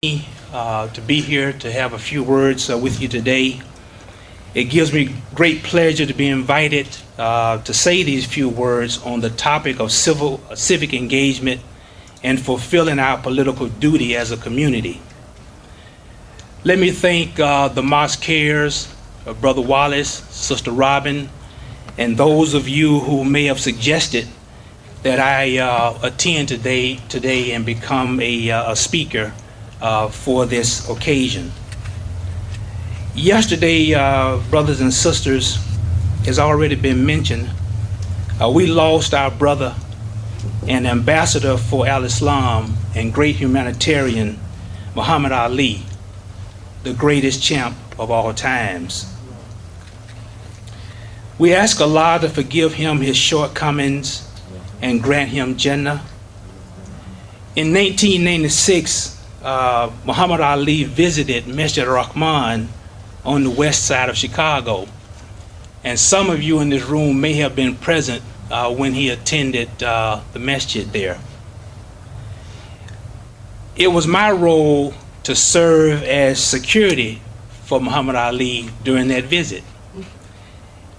To be here to have a few words with you today. It gives me great pleasure to be invited to say these few words on the topic of civic engagement and fulfilling our political duty as a community. Let me thank the Mosqueers, Brother Wallace, Sister Robin, and those of you who may have suggested that I attend today and become a speaker for this occasion. Yesterday, brothers and sisters, has already been mentioned, we lost our brother and ambassador for Al-Islam and great humanitarian, Muhammad Ali, the greatest champ of all times. We ask Allah to forgive him his shortcomings and grant him Jannah. In 1996, Muhammad Ali visited Masjid Rahman on the west side of Chicago. And some of you in this room may have been present when he attended the masjid there. It was my role to serve as security for Muhammad Ali during that visit.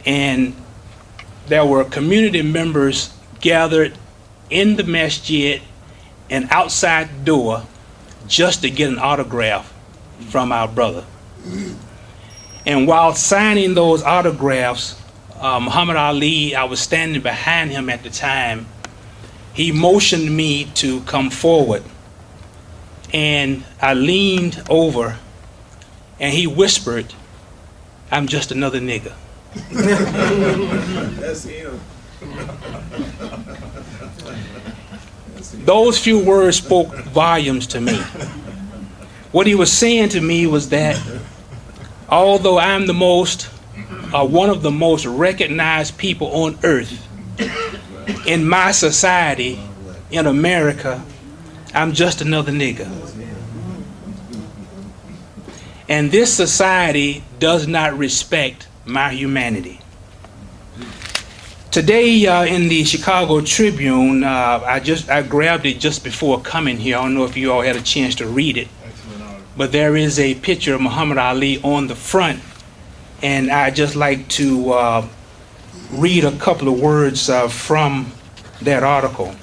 And there were community members gathered in the masjid and outside the door just to get an autograph from our brother. And while signing those autographs, Muhammad Ali, I was standing behind him at the time, he motioned me to come forward. And I leaned over and he whispered, "I'm just another nigga." That's him. Those few words spoke volumes to me. What he was saying to me was that although I'm one of the most recognized people on earth, in my society, in America, I'm just another nigga. And this society does not respect my humanity. Today in the Chicago Tribune, I grabbed it just before coming here. I don't know if you all had a chance to read it, but there is a picture of Muhammad Ali on the front, and I'd just like to read a couple of words from that article.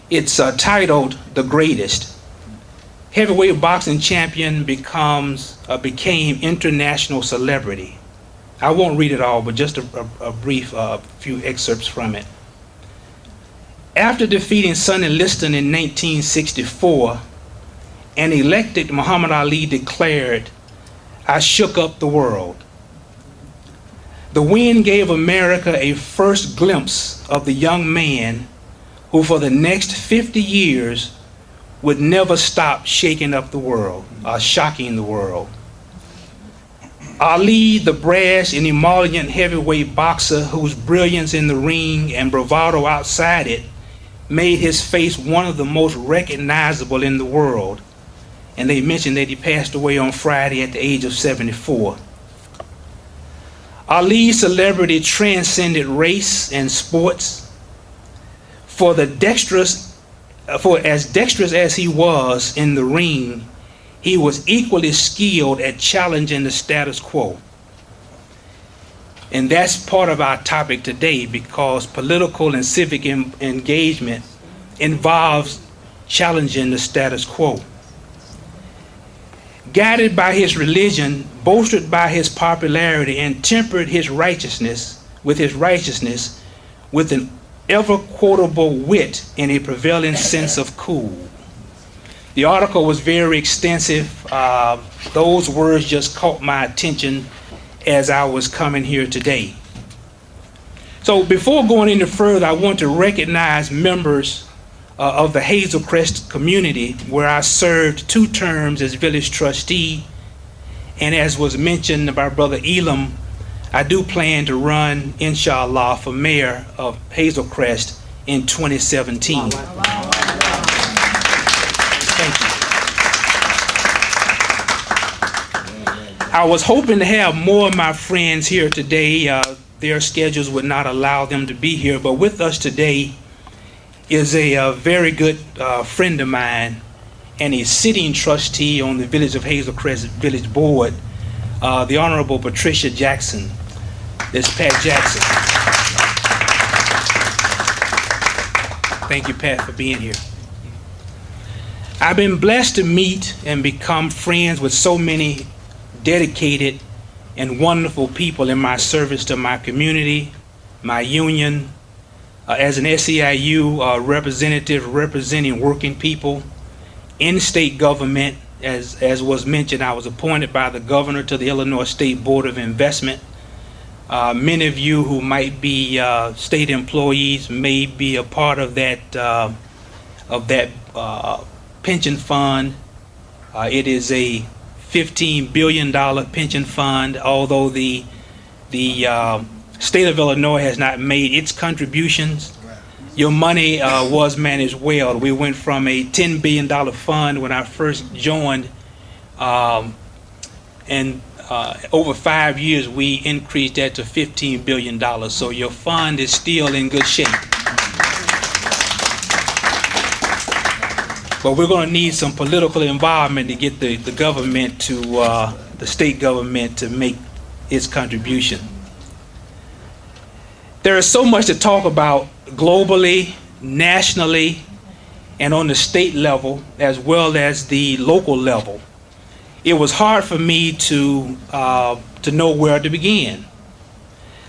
It's titled "The Greatest." Heavyweight boxing champion became international celebrity. I won't read it all, but just a brief few excerpts from it. After defeating Sonny Liston in 1964, an elected Muhammad Ali declared, "I shook up the world." The win gave America a first glimpse of the young man who for the next 50 years would never stop shaking up the world, shocking the world. Ali, the brash and emollient heavyweight boxer whose brilliance in the ring and bravado outside it made his face one of the most recognizable in the world. And they mentioned that he passed away on Friday at the age of 74. Ali's celebrity transcended race and sports. As dexterous as he was in the ring, he was equally skilled at challenging the status quo. And that's part of our topic today, because political and civic engagement involves challenging the status quo. Guided by his religion, bolstered by his popularity, and tempered his righteousness with an ever-quotable wit and a prevailing sense of cool. The article was very extensive. Those words just caught my attention as I was coming here today. So before going any further, I want to recognize members of the Hazelcrest community, where I served 2 terms as village trustee, and as was mentioned by Brother Imam, I do plan to run, inshallah, for mayor of Hazelcrest in 2017. Thank you. I was hoping to have more of my friends here today. Their schedules would not allow them to be here, but with us today is a very good friend of mine, and a sitting trustee on the Village of Hazel Crest Village Board, the Honorable Patricia Jackson. This is Pat Jackson. Thank you, Pat, for being here. I've been blessed to meet and become friends with so many dedicated and wonderful people in my service to my community, my union, as an SEIU representative representing working people in state government. As was mentioned, I was appointed by the governor to the Illinois State Board of Investment. Many of you who might be state employees may be a part of that pension fund. It is a $15 billion pension fund, although the state of Illinois has not made its contributions. Your money was managed well. We went from a $10 billion fund when I first joined, and over 5 years we increased that to $15 billion. So your fund is still in good shape. But we're going to need some political involvement to get the government to, the state government to make its contribution. There is so much to talk about globally, nationally, and on the state level, as well as the local level. It was hard for me to know where to begin.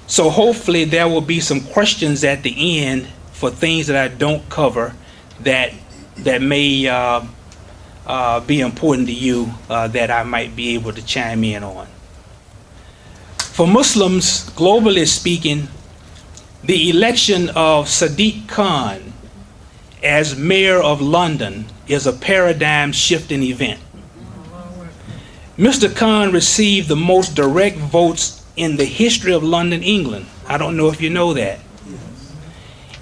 So hopefully there will be some questions at the end for things that I don't cover that may be important to you, that I might be able to chime in on. For Muslims, globally speaking, the election of Sadiq Khan as mayor of London is a paradigm shifting event. Mr. Khan received the most direct votes in the history of London, England. I don't know if you know that.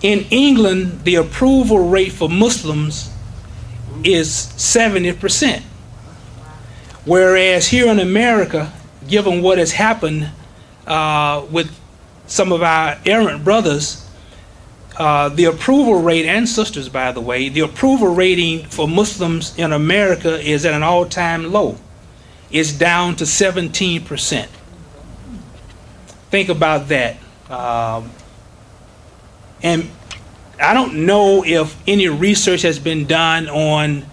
In England, the approval rate for Muslims is 70%. Whereas here in America, given what has happened with some of our errant brothers, the approval rate, and sisters by the way, the approval rating for Muslims in America is at an all-time low. It's down to 17%. Think about that. And I don't know if any research has been done on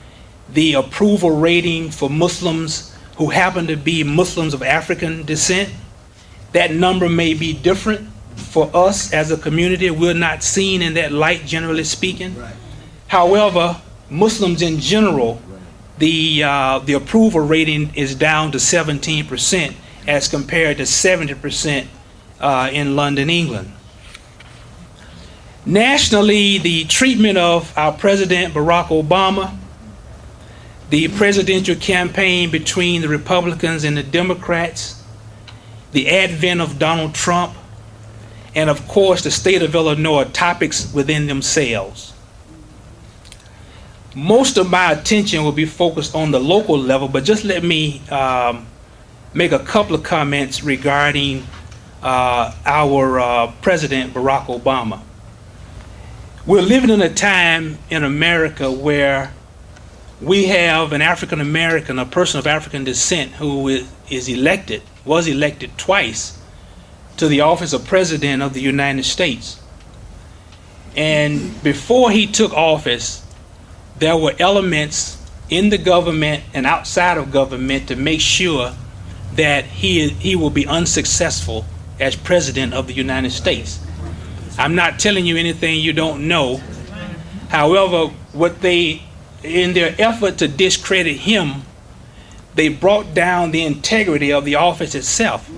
the approval rating for Muslims who happen to be Muslims of African descent. That number may be different for us as a community. We're not seen in that light, generally speaking. Right. However, Muslims in general, the approval rating is down to 17% as compared to 70% in London, England. Nationally, the treatment of our President Barack Obama, the presidential campaign between the Republicans and the Democrats, the advent of Donald Trump, and of course the state of Illinois, topics within themselves. Most of my attention will be focused on the local level, but just let me make a couple of comments regarding our President Barack Obama. We're living in a time in America where we have an African American, a person of African descent, who was elected twice to the office of President of the United States. And before he took office, there were elements in the government and outside of government to make sure that he will be unsuccessful as President of the United States. I'm not telling you anything you don't know. However, in their effort to discredit him, they brought down the integrity of the office itself.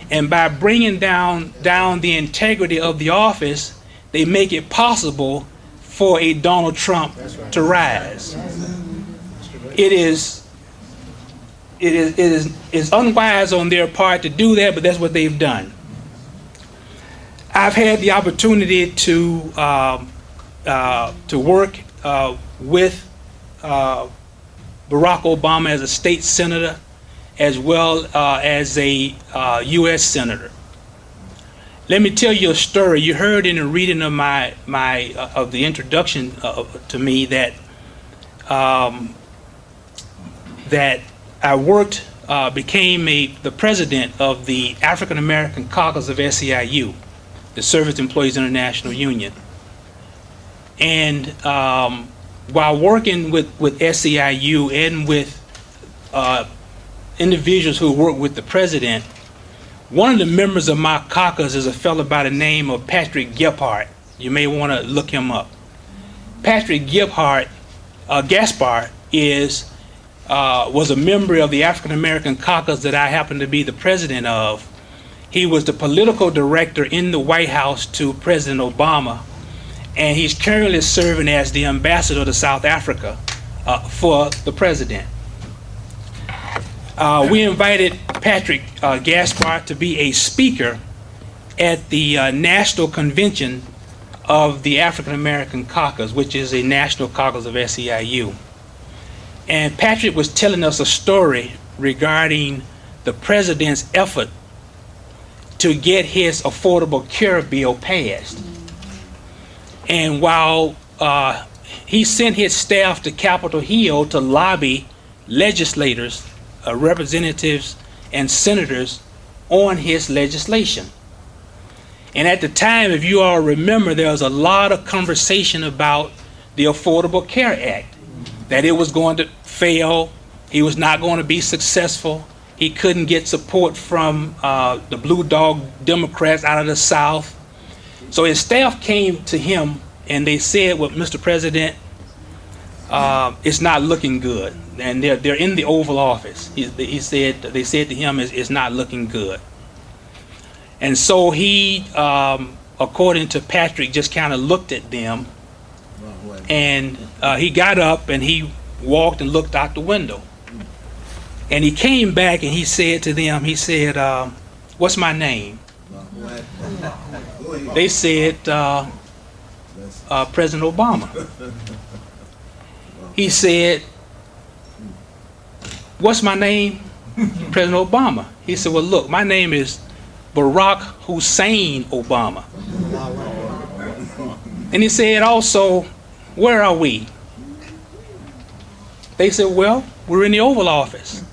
And by bringing down the integrity of the office, they make it possible for a Donald Trump to rise. It is unwise on their part to do that, but that's what they've done. I've had the opportunity to work with Barack Obama as a state senator, as well as a U.S. senator. Let me tell you a story. You heard in the reading of of the introduction to me that that I became the president of the African American Caucus of SEIU, the Service Employees International Union. And while working with SEIU and with individuals who work with the president, one of the members of my caucus is a fellow by the name of Patrick Gephardt. You may want to look him up. Patrick Gaspar was a member of the African American Caucus that I happen to be the president of. He was the political director in the White House to President Obama, and he's currently serving as the ambassador to South Africa for the president. We invited Patrick Gaspar to be a speaker at the National Convention of the African American Caucus, which is a national caucus of SEIU. And Patrick was telling us a story regarding the president's effort to get his Affordable Care Bill passed. And while he sent his staff to Capitol Hill to lobby legislators, representatives, and senators on his legislation. And at the time, if you all remember, there was a lot of conversation about the Affordable Care Act, that it was going to fail, he was not going to be successful, he couldn't get support from the Blue Dog Democrats out of the South. So his staff came to him and they said, well, Mr. President, it's not looking good. And they're in the Oval Office. They said to him, it's not looking good. And so he, according to Patrick, just kind of looked at them, and he got up and he walked and looked out the window. And he came back and he said to them, he said, what's my name? They said, President Obama. He said, what's my name? President Obama. He said, well, look, my name is Barack Hussein Obama. And he said also, where are we? They said, well, we're in the Oval Office.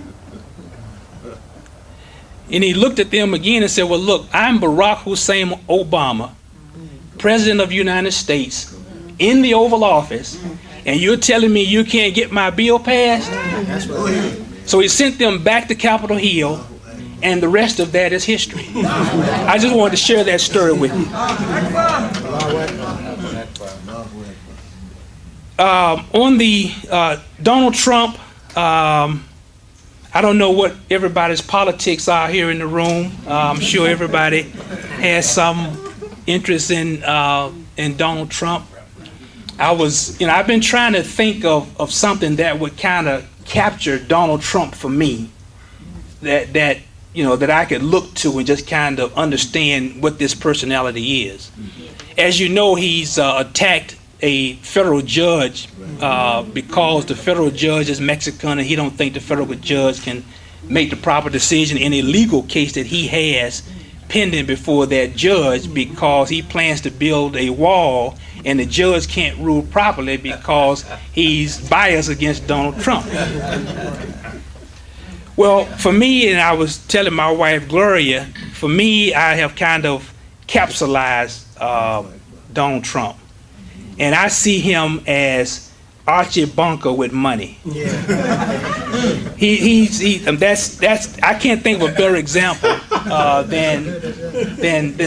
And he looked at them again and said, well, look, I'm Barack Hussein Obama, President of the United States, in the Oval Office, and you're telling me you can't get my bill passed? So he sent them back to Capitol Hill, and the rest of that is history. I just wanted to share that story with you. On the Donald Trump, I don't know what everybody's politics are here in the room. I'm sure everybody has some interest in Donald Trump. I've been trying to think of something that would kind of capture Donald Trump for me, that I could look to and just kind of understand what this personality is. As you know, he's attacked a federal judge because the federal judge is Mexican and he don't think the federal judge can make the proper decision in a legal case that he has pending before that judge, because he plans to build a wall and the judge can't rule properly because he's biased against Donald Trump. Well, for me, and I was telling my wife Gloria, for me, I have kind of capsulized Donald Trump. And I see him as Archie Bunker with money. Yeah. I can't think of a better example than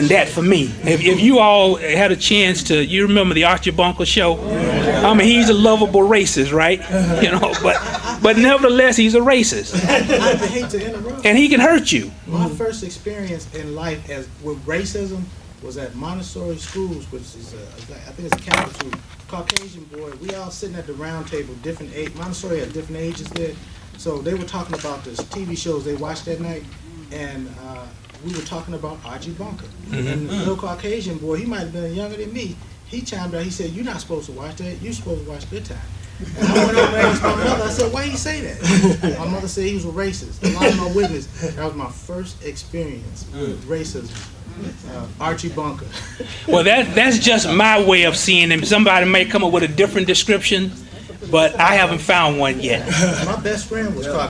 that for me. If you all had a chance to, you remember the Archie Bunker show? I mean, he's a lovable racist, right? But nevertheless, he's a racist. I hate to interrupt. And he can hurt you. My first experience in life with racism was at Montessori schools, which is I think it's a capital. Caucasian boy, we all sitting at the round table, different age. Montessori had different ages there, so they were talking about the TV shows they watched that night, and we were talking about Archie Bunker. Mm-hmm. And the little Caucasian boy, he might have been younger than me. He chimed out. He said, "You're not supposed to watch that. You're supposed to watch Good Time." And I went over and asked my mother. I said, "Why did he say that?" My mother said he was a racist. A lot of my witness. That was my first experience with racism. Archie Bunker. Well, that's just my way of seeing him. Somebody may come up with a different description, but I haven't found one yet. My best friend was Caucasian.